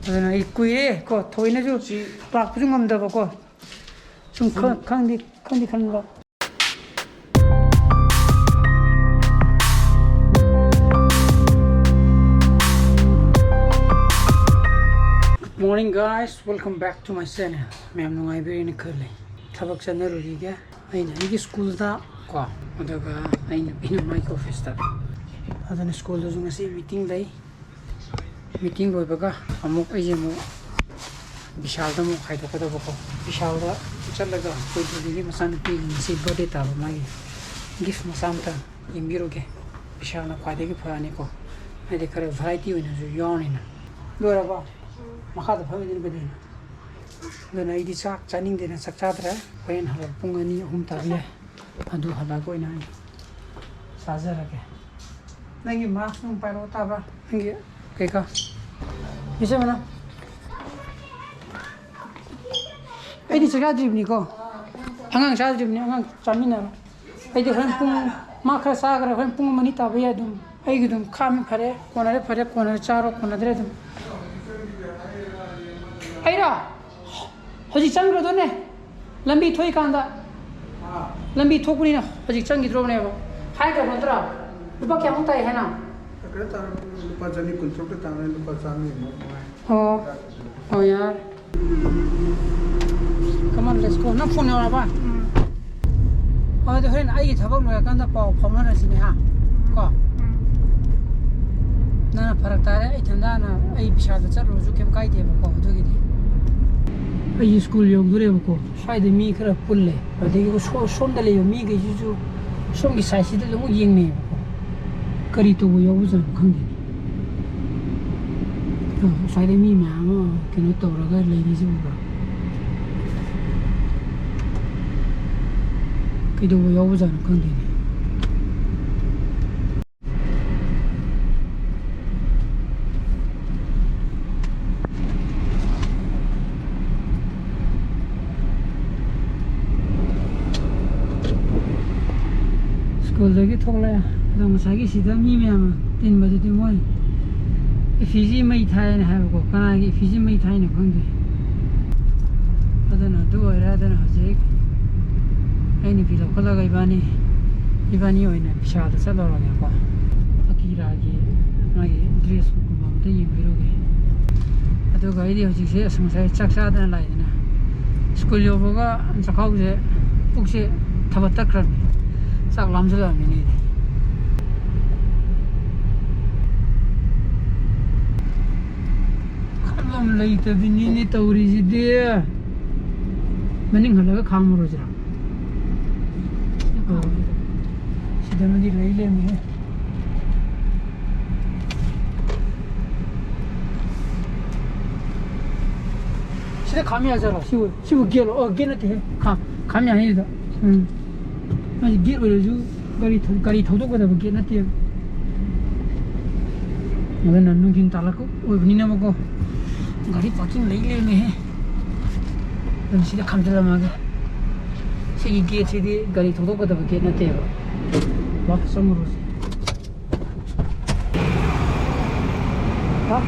ꯑꯗꯨꯅ ꯑꯩ ꯀꯨꯏꯔꯦ ꯀꯣ ꯊꯣꯏꯅꯁꯨ ꯂꯥꯛꯄꯁꯨ ꯉꯝꯗꯕꯀꯣ ꯁꯨꯝ ꯈꯪꯗꯤ ꯈꯟꯕ. Morning guys, welcome back to my channel. ꯃꯌꯥꯝ ꯅꯨꯡꯉꯥꯏꯕꯤꯔꯦꯅ ꯈꯜꯂꯤ. ꯊꯕꯛ ꯆꯠꯅꯔꯨꯔꯤꯒꯦ ꯑꯩꯅ ꯑꯩꯒꯤ ꯁ꯭ꯀꯨꯜꯗ ꯀꯣ ꯑꯗꯨꯒ ꯑꯩꯅ ꯃꯥꯏꯛ ꯑꯣꯐꯤꯁꯇ. ꯑꯗꯨꯅ ꯁ꯭ꯀꯨꯜꯗꯁꯨ ꯉꯁꯤ ꯃꯤꯇꯤꯡ ꯂꯩ. ꯃꯤꯇꯤꯡ ꯂꯣꯏꯕꯒ ꯑꯃꯨꯛ ꯑꯩꯁꯦ ꯑꯃꯨꯛ ꯕꯤꯁꯥꯜꯗ ꯑꯃꯨꯛ ꯍꯥꯏꯗꯣꯛꯀꯗꯕꯀꯣ. ꯕꯤꯁꯥꯜꯗ ꯆꯠꯂꯒ ꯑꯩꯈꯣꯏ ꯗꯨꯂꯤꯒꯤ ꯃꯆꯥꯅꯨꯄꯤꯒꯤ ꯉꯁꯤ ꯕꯔꯊꯗꯦ ꯇꯥꯕ ꯃꯥꯒꯤ ꯒꯤꯐ ꯃꯆꯥ ꯑꯃꯇ ꯌꯦꯡꯕꯤꯔꯨꯒꯦ. ꯕꯤꯁꯥꯜꯅ ꯈ꯭ꯋꯥꯏꯗꯒꯤ ꯐꯔꯅꯤꯀꯣ. ꯍꯥꯏꯗꯤ ꯈꯔ ꯚꯦꯔꯥꯏꯇꯤ ꯑꯣꯏꯅꯁꯨ ꯌꯥꯎꯔꯅꯤꯅ. ꯂꯣꯏꯔꯕ ꯃꯈꯥꯗ ꯐꯝꯃꯤꯗꯅ ꯀꯩꯗꯧꯔꯤꯅꯣ? ꯑꯗꯨꯅ ꯑꯩꯗꯤ ꯆꯥꯛ ꯆꯥꯅꯤꯡꯗꯦꯅ ꯆꯥꯛ ꯆꯥꯗ꯭ꯔꯦ. ꯍꯣꯔꯦꯟ ꯍꯜꯂꯛ ꯄꯨꯡ 2-3 ꯇꯥꯕ ꯌꯥꯏ. ꯑꯗꯨ ꯍꯜꯂꯛꯑꯒ ꯑꯣꯏꯅ ꯑꯩ ꯆꯥꯖꯔꯒꯦ. ꯅꯪꯒꯤ ꯃꯥꯛꯁ ꯅꯨꯡ ꯄꯥꯏꯔꯛꯑꯣ ꯇꯥꯕ꯭ꯔꯥ? ꯅꯪꯒꯤ ꯀꯩꯀꯥ ꯄꯤꯖꯕꯅ ꯑꯩꯗꯤ ꯆꯥꯛ ꯆꯥꯗ꯭ꯔꯤꯕꯅꯤꯀꯣ. ꯑꯉꯥꯡ ꯆꯥꯗ꯭ꯔꯤꯕꯅꯤ. ꯑꯉꯥꯡ ꯆꯥꯃꯤꯟꯅꯔꯣ. ꯑꯩꯗꯤ ꯍꯣꯔꯦꯟ ꯄꯨꯡ ꯃꯥ ꯈꯔ ꯆꯥꯈ꯭ꯔꯦ. ꯍꯣꯔꯦꯟ ꯄꯨꯡ 1-2 ꯇꯥꯕ ꯌꯥꯏ. ꯑꯗꯨꯝ ꯑꯩꯒꯤ ꯑꯗꯨꯝ ꯈꯥꯝꯃꯤ ꯐꯔꯦ. ꯀꯣꯟꯅꯔꯦ ꯐꯔꯦ. ꯀꯣꯟꯅꯔꯦ ꯆꯥꯔꯣ. ꯀꯣꯟꯅꯗ꯭ꯔꯦ ꯑꯗꯨꯝ ꯑꯩꯔꯣ ꯍꯧꯖꯤꯛ ꯆꯪꯈ꯭ꯔꯗꯣꯏꯅꯦ. ꯂꯝꯕꯤ ꯊꯣꯛꯏꯀꯥꯟꯗ ꯂꯝꯕꯤ ꯊꯣꯛꯄꯅꯤꯅ ꯍꯧꯖꯤꯛ ꯆꯪꯈꯤꯗ꯭ꯔꯣꯕꯅꯦꯕ. ꯍꯥꯏꯈ꯭ꯔꯕ ꯅꯠꯇ꯭ꯔꯥ? ꯂꯨꯄꯥ ꯀꯌꯥꯃꯨꯛ ꯇꯥꯏ ꯍꯥꯏꯅ? lupa jadi kuntruk ke tangan lupa sami. Oh yaar. Come on, let's go. Na phone yawa ba? Horen ai thabak loyakanda pau phomnarasine ha. Ko. Na farak tare ai thanda na ai bishal da charroju kem kai de ba ko dugidi. Ai school yogdure ba ko. Shaide mi khara pulle. Adegi ko somda le mi ge ju somgi saisi de lu yengne ba ko. Kari to yo ujan khangdi. Shaide mi ma kino to raga leiri ji ba. Kido yo ujan khangdi. School thokla da masagi sida mi myam tin baju ti moi Fiji mai thai na ha ko kana gi Fiji mai thai na khangde adana du oira dana hajik aini bilo khala ga ibani oina bishal da sala ro ko Akira gi magi dress ko ma ta yibiro ge adu ga idi hajik se samsai chak sa dana lai dana school yo boga chakhau je pukse thabat takran sak lamjala mini khalam lai ta bini ni tawri ji de maning halaga khang ro jira sida madi lai le mi sida khami ajara siwu gelo gena te khami ani da 아니 길 올려주 가리 더덕거다 보게 나티 뭐는 눈긴 달라고 오브니나 먹고 가리 파킹 레일레네 해 시다 감들라마게 시기 게치디 가리 더덕거다 보게 나티 와 섬으로 아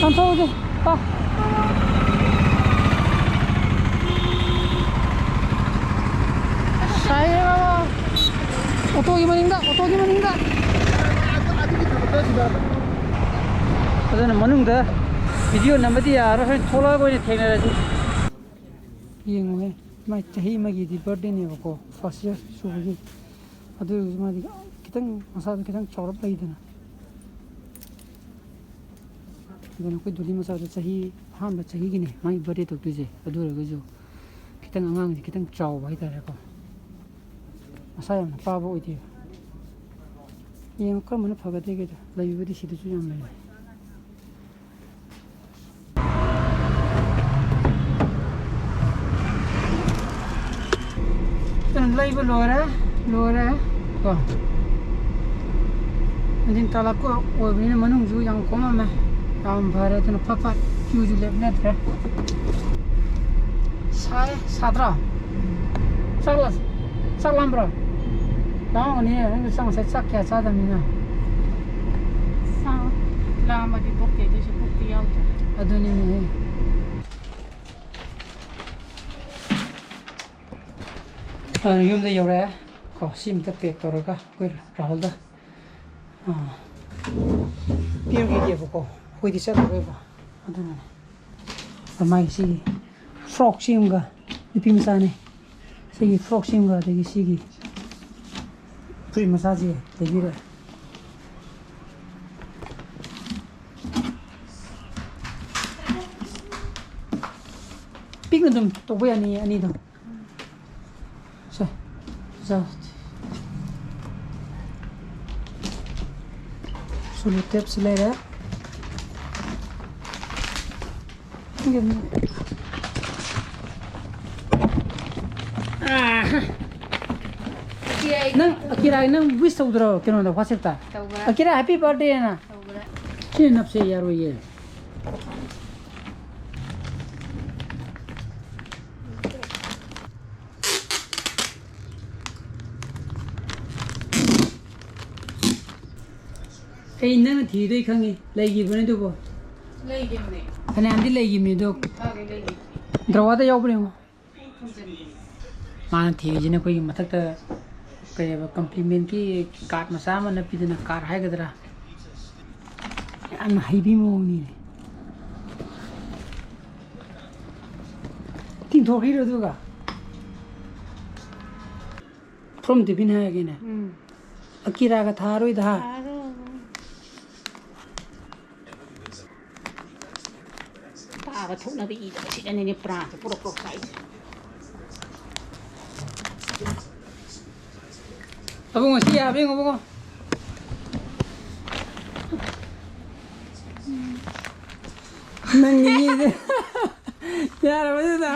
안타오게 아 saya auto gimana? Ada manung dah video nama dia arah thola ko ni thena raji. Ye ngoe mai chahi magi di birthday ni ko first year sugi. Adu ma di kitang masa kitang chorap lai dana. Dan ko duli masa chahi ham ba chahi gini mai birthday to tuje adu ra jo kitang angang kitang chaw bai ta ko. Saya nak pabu itu. Yang kau mana pakai dia kita, layu di situ juga mana. Dan Leiba lora, kau. Nanti talak kau, ini manung ju yang kau mana, yang barat itu papa, ju lebih net. Saya sadra, salam bro. Tahu ni, ini sang saya cak ya, cak dah mina. Sang lama di bukit itu. aduni yum da yore ko sim ta pek toroga koi rahul da pier gi ge ko koi di sa ko ba aduni mai si frog sim ga dipi misane si frog sim ga de si gi tui massage de gi re pik na dum to boy ani do so solo tips later nang Akira nang wish udro keno da WhatsApp ta Akira happy birthday na chin up se yaro ye Hey, nang thi dei khangi legi bane do bo legi me ane andi legi me do legi drawa da yaw bane mo man thi jine koi mathak ta kai ba compliment ki card masa man pi dina card hai gadra an haibi mo ni tin thori ro do ga from the bin hai again Akira ga tharoi da Aga thuk na bi da si ani ni pra puro pro size abong si ya bing abong nang ni de ya ra ba da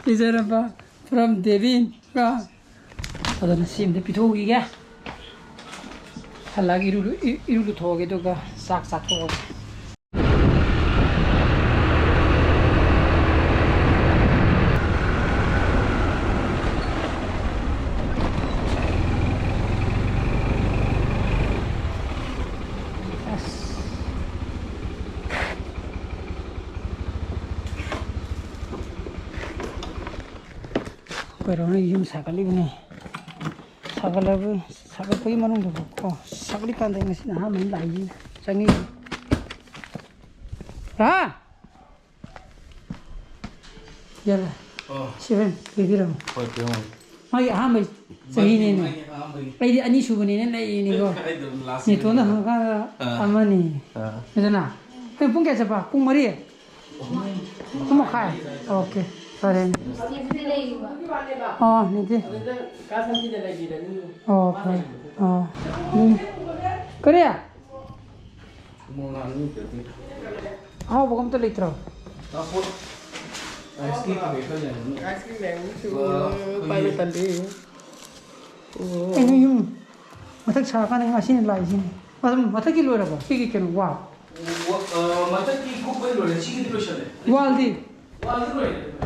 isara ba from Devin ka adana sim de pitho gi ga halagi iru thoge do ga sak sak tho pero yum sakali bune sakal pagi manung do ko sakali pandai ngasi na man lai changi ha yara seven bibiram mai ha mai sahi ne ai di ani subune ne lai ni go ni to na ga amani edana pung ke chapa pung mari pung khai okay Pare. Oh, niti. Oh, pare. Oh. Korea. Oh, bukan tu litro. Ice cream pilot tadi. Ini yung matak sarakan yang asin lai sini. Matak kilo berapa? Kiki kena wow. Matak kiki kau beli berapa? Sini kilo saja. Waldi. Waldi.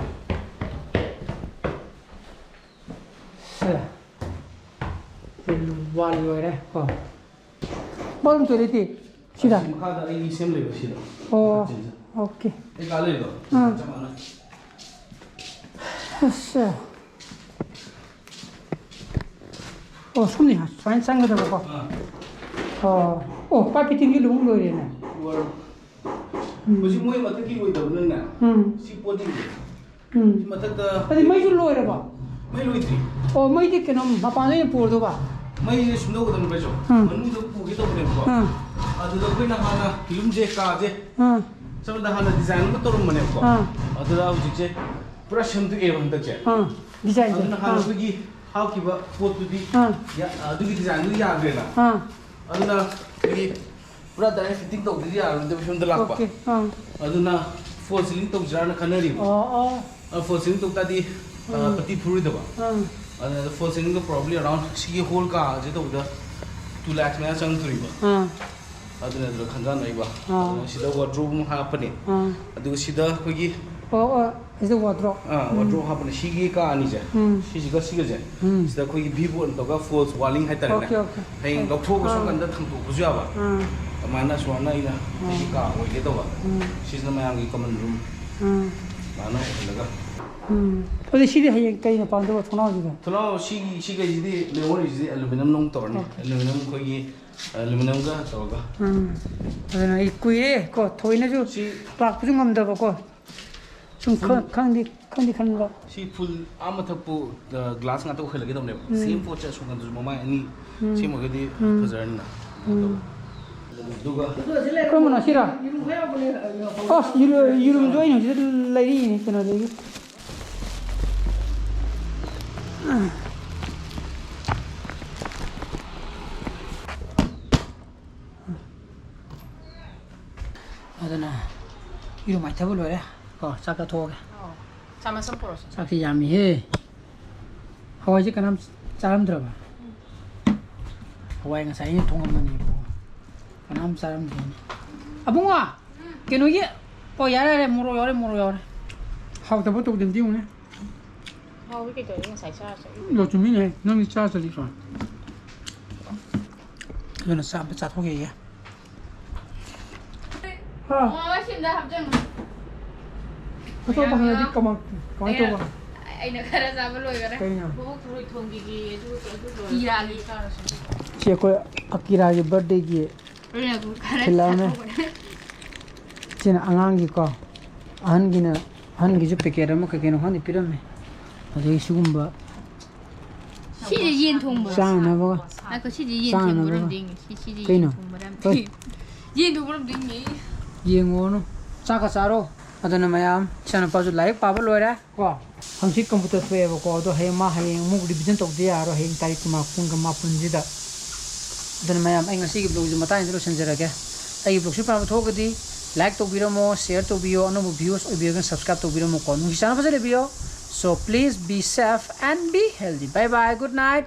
Wall rồi đấy, bao nhiêu tuổi đấy? Sida. Makada ini same level sida. Oh, okay. Ini kali itu. Asa. Oh, sumni ha, sang cái đó có. Oh, papi tinggi lung rồi đấy nè. Mesti mau mata kiri itu benar nggak? Si poti. Si mata tu. Tadi mai tu loi apa? Mai loi tu. Oh, mai tu kena apa ni pur tu ba? Mai sudah kita berbeza. Menu tu pergi tu benar kok. Ada tu kena hana film je kaje. Sama dah hana design tu turun benar kok. Ada dah uji je. Pura sham tu ewan tak je. Design. Ada hana pergi how kiba foto di. Ya, ada design tu ya ada lah. Ada na pergi pura dah fitting tu di ya. Ada film tu lakpa. Ada na full ceiling tu jalan kanari. Full ceiling tu tadi peti puri tu ba. And the first thing probably around see whole car je to the 2 lakhs mein chang turi ba aduna dro khanjan nai ba sida wardrobe ha pane adu sida kogi is the wardrobe wardrobe ha pane sigi ka ani je sigi je sida kogi vivo to ga falls walling hai tare na hai gok tho ko so kan da thang to ko ja ba mana suara ina ini ka oi gitu ba sisna mayam gi common room mana olaga 어디 시리 하yen kaina pangdo thona jiga thona si ga jidi memory jidi aluminum nong torni aluminum khogi aluminum ga toga adana I kuire ko thoina ju pak pu ngamda ba ko sum khangdi khanba si full ama thakpu glass nga to khela gi domne same pocha sunga du mama ani si mo gadi fajarna duga kamo na sira oh yurum join ho jida lai ni kana legi adana yurum mai thabul ore ko chaka thoge sama sempurna sakti yami he hawai ji kanam charam draba hawai nga sai ni thongam mani ko kanam charam din abunga kenu ye po yare muro yore haw ta botok dim diu ne hao cái cái sai cha sai lo chumi ne nang ni cha sa li so yo na sa ba cha thoge ye ha xin ra học chân ko to ba ha di kamang ko to ba anh đã ra ra với lôi cái Cái đấy nào? bố thôi thường cái Akira đi che ko Akira ge birthday ge đây là cũng cái Khilaume. China angang gi ko ahan gi ju peke ram ka gen han piram me ade sugumba chị gì yên thùng bữa sang na ba à có chị gì yên Sang thùng nào bữa đó. đêm chị gì Cái yên nào? thùng bữa đêm Ơi. yên thùng bữa đêm nhỉ yengo no chaka charo adana mayam chana pa ju like pa ba loira ko hangsi computer fe ba ko do he ma he mu division tok dia aro he tarik ma kun ga ma pun ji da adana mayam ai ngasi gi blog ju mata indro senjera ke ai blog su pa ba thok di like to biro mo share to bio no views o bio gan subscribe to biro mo ko nu chana pa jale bio so please be safe and be healthy bye bye good night